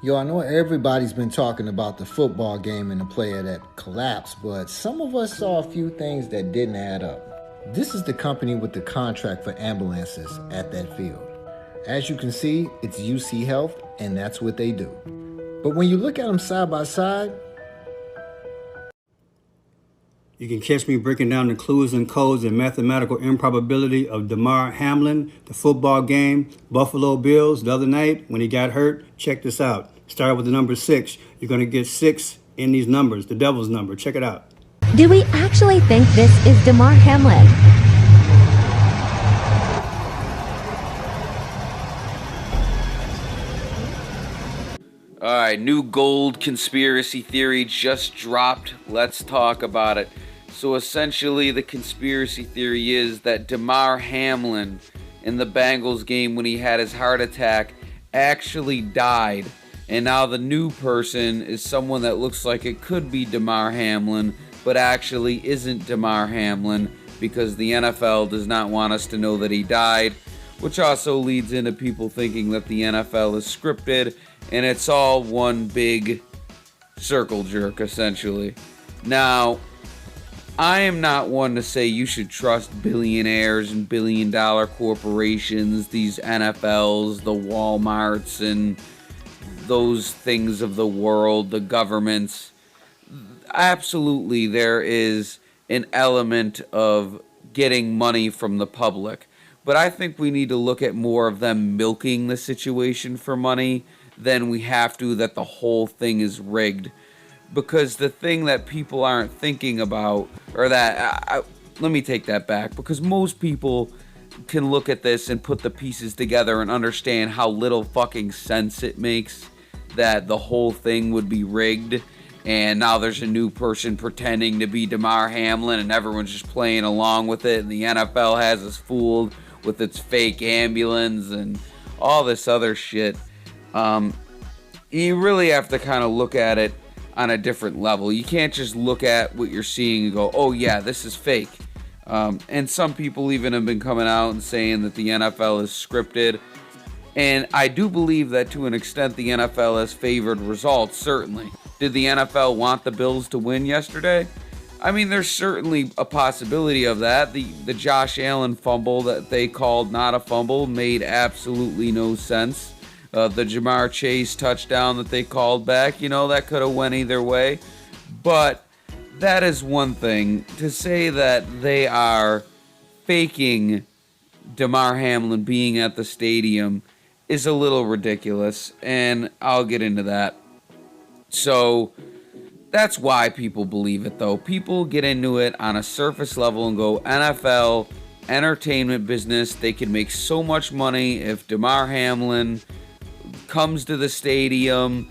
Yo, I know everybody's been talking about the football game and the player that collapsed, but some of us saw a few things that didn't add up. This is the company with the contract for ambulances at that field. As you can see, it's UC Health, and that's what they do. But when you look at them side by side, you can catch me breaking down the clues and codes and mathematical improbability of Damar Hamlin, the football game, Buffalo Bills, the other night when he got hurt. Check this out. Start with the number 6. You're going to get 6 in these numbers, the devil's number. Check it out. Do we actually think this is Damar Hamlin? All right, new gold conspiracy theory just dropped. Let's talk about it. So essentially, the conspiracy theory is that Damar Hamlin in the Bengals game when he had his heart attack actually died. And now the new person is someone that looks like it could be Damar Hamlin, but actually isn't Damar Hamlin because the NFL does not want us to know that he died, which also leads into people thinking that the NFL is scripted and it's all one big circle jerk, essentially. Now, I am not one to say you should trust billionaires and billion-dollar corporations, these NFLs, the Walmarts, and those things of the world, the governments. Absolutely, there is an element of getting money from the public. But I think we need to look at more of them milking the situation for money than we have to that the whole thing is rigged. Because the thing that people aren't thinking about, or that, let me take that back, because most people can look at this and put the pieces together and understand how little fucking sense it makes that the whole thing would be rigged, and now there's a new person pretending to be Damar Hamlin and everyone's just playing along with it, and the NFL has us fooled with its fake ambulance and all this other shit. You really have to kind of look at it on a different level. You can't just look at what you're seeing and go, oh yeah, this is fake. And some people even have been coming out and saying that the NFL is scripted. And I do believe that to an extent the NFL has favored results, certainly. Did the NFL want the Bills to win yesterday? I mean, there's certainly a possibility of that. The Josh Allen fumble that they called not a fumble made absolutely no sense. The Jamar Chase touchdown that they called back, that could have went either way. But that is one thing. To say that they are faking Damar Hamlin being at the stadium is a little ridiculous, and I'll get into that. So that's why people believe it, though. People get into it on a surface level and go, NFL, entertainment business, they can make so much money if Damar Hamlin comes to the stadium,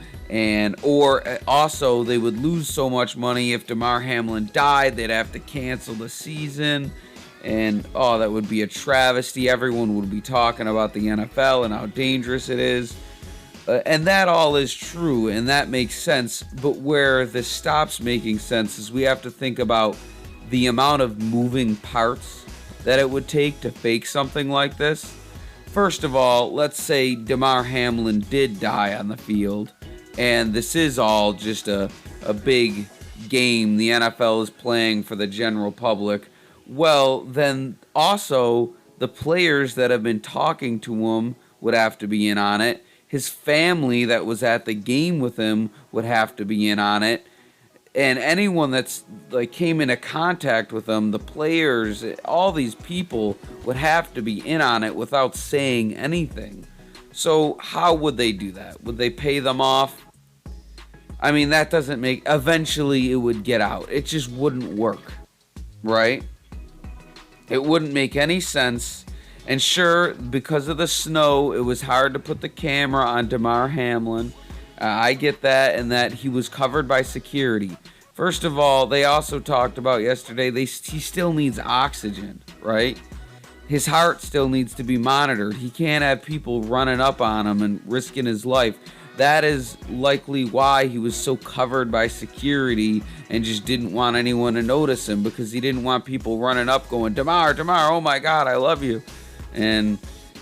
or also they would lose so much money if Damar Hamlin died, they'd have to cancel the season. And, that would be a travesty. Everyone would be talking about the NFL and how dangerous it is. And that all is true, and that makes sense. But where this stops making sense is we have to think about the amount of moving parts that it would take to fake something like this. First of all, let's say Damar Hamlin did die on the field, and this is all just a big game the NFL is playing for the general public. Well, then also the players that have been talking to him would have to be in on it. His family that was at the game with him would have to be in on it. And anyone that's came into contact with him, the players, all these people would have to be in on it without saying anything. So how would they do that? Would they pay them off? I mean, that doesn't make... Eventually it would get out. It just wouldn't work, right? It wouldn't make any sense. And sure, because of the snow, it was hard to put the camera on Damar Hamlin. I get that, and that he was covered by security. First of all, they also talked about yesterday, he still needs oxygen, right? His heart still needs to be monitored. He can't have people running up on him and risking his life. That is likely why he was so covered by security and just didn't want anyone to notice him, because he didn't want people running up going, Damar, oh my God, I love you. And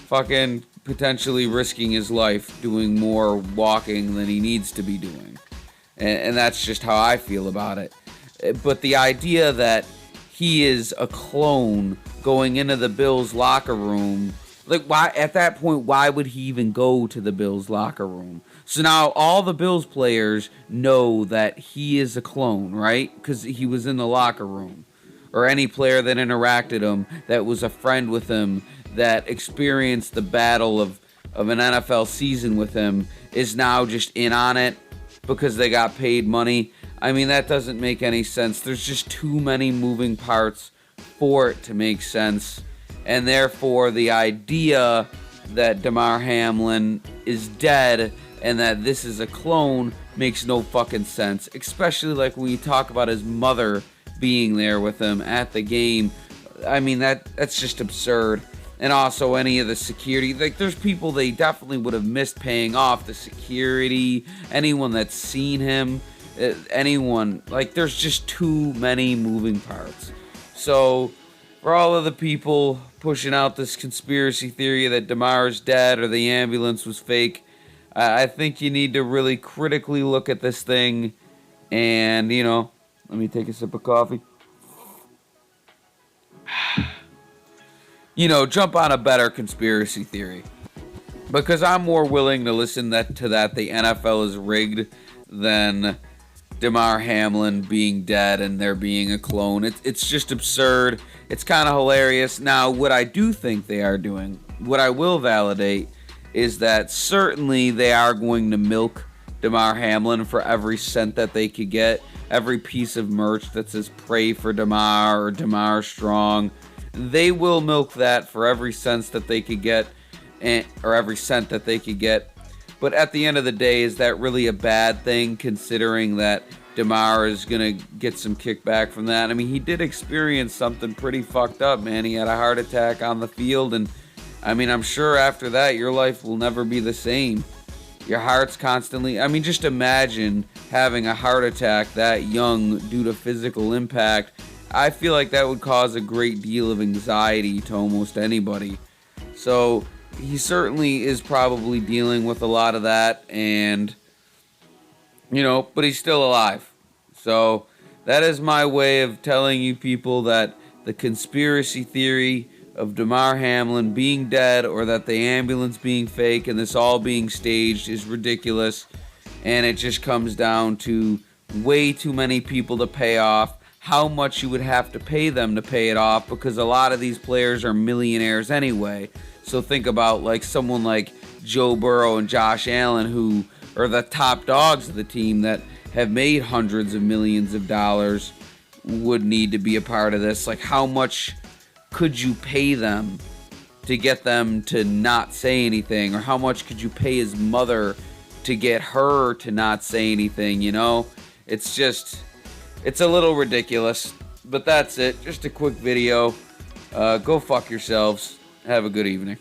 fucking potentially risking his life doing more walking than he needs to be doing. And that's just how I feel about it. But the idea that he is a clone going into the Bills locker room, like, why at that point, why would he even go to the Bills locker room? So now all the Bills players know that he is a clone, right? Because he was in the locker room. Or any player that interacted him, that was a friend with him, that experienced the battle of an NFL season with him, is now just in on it because they got paid money. I mean, that doesn't make any sense. There's just too many moving parts for it to make sense. And therefore, the idea that Damar Hamlin is dead and that this is a clone makes no fucking sense. Especially like when you talk about his mother being there with him at the game. I mean, that's just absurd. And also any of the security, like, there's people they definitely would have missed paying off. The security, anyone that's seen him, anyone, like, there's just too many moving parts. So for all of the people pushing out this conspiracy theory that Damar's dead or the ambulance was fake, I think you need to really critically look at this thing and, you know, let me take a sip of coffee. You know, jump on a better conspiracy theory. Because I'm more willing to listen to that the NFL is rigged than Damar Hamlin being dead and there being a clone. It's just absurd. It's kind of hilarious. Now, what I do think they are doing, what I will validate, is that certainly they are going to milk Damar Hamlin for every cent that they could get. Every piece of merch that says "Pray for Damar" or "Damar Strong," they will milk that for every cent that they could get, or every cent that they could get. But at the end of the day, is that really a bad thing, considering that Damar is gonna get some kickback from that? I mean, he did experience something pretty fucked up, man. He had a heart attack on the field, and I mean, I'm sure after that, your life will never be the same. Your heart's constantly... I mean, just imagine having a heart attack that young due to physical impact. I feel like that would cause a great deal of anxiety to almost anybody. So he certainly is probably dealing with a lot of that, and, you know, but he's still alive. So that is my way of telling you people that the conspiracy theory of Damar Hamlin being dead, or that the ambulance being fake and this all being staged, is ridiculous. And it just comes down to way too many people to pay off, how much you would have to pay them to pay it off, because a lot of these players are millionaires anyway. So think about like someone like Joe Burrow and Josh Allen, who are the top dogs of the team that have made hundreds of millions of dollars, would need to be a part of this. Like, how much could you pay them to get them to not say anything? Or how much could you pay his mother to get her to not say anything, you know? It's a little ridiculous. But that's it. Just a quick video. Go fuck yourselves. Have a good evening.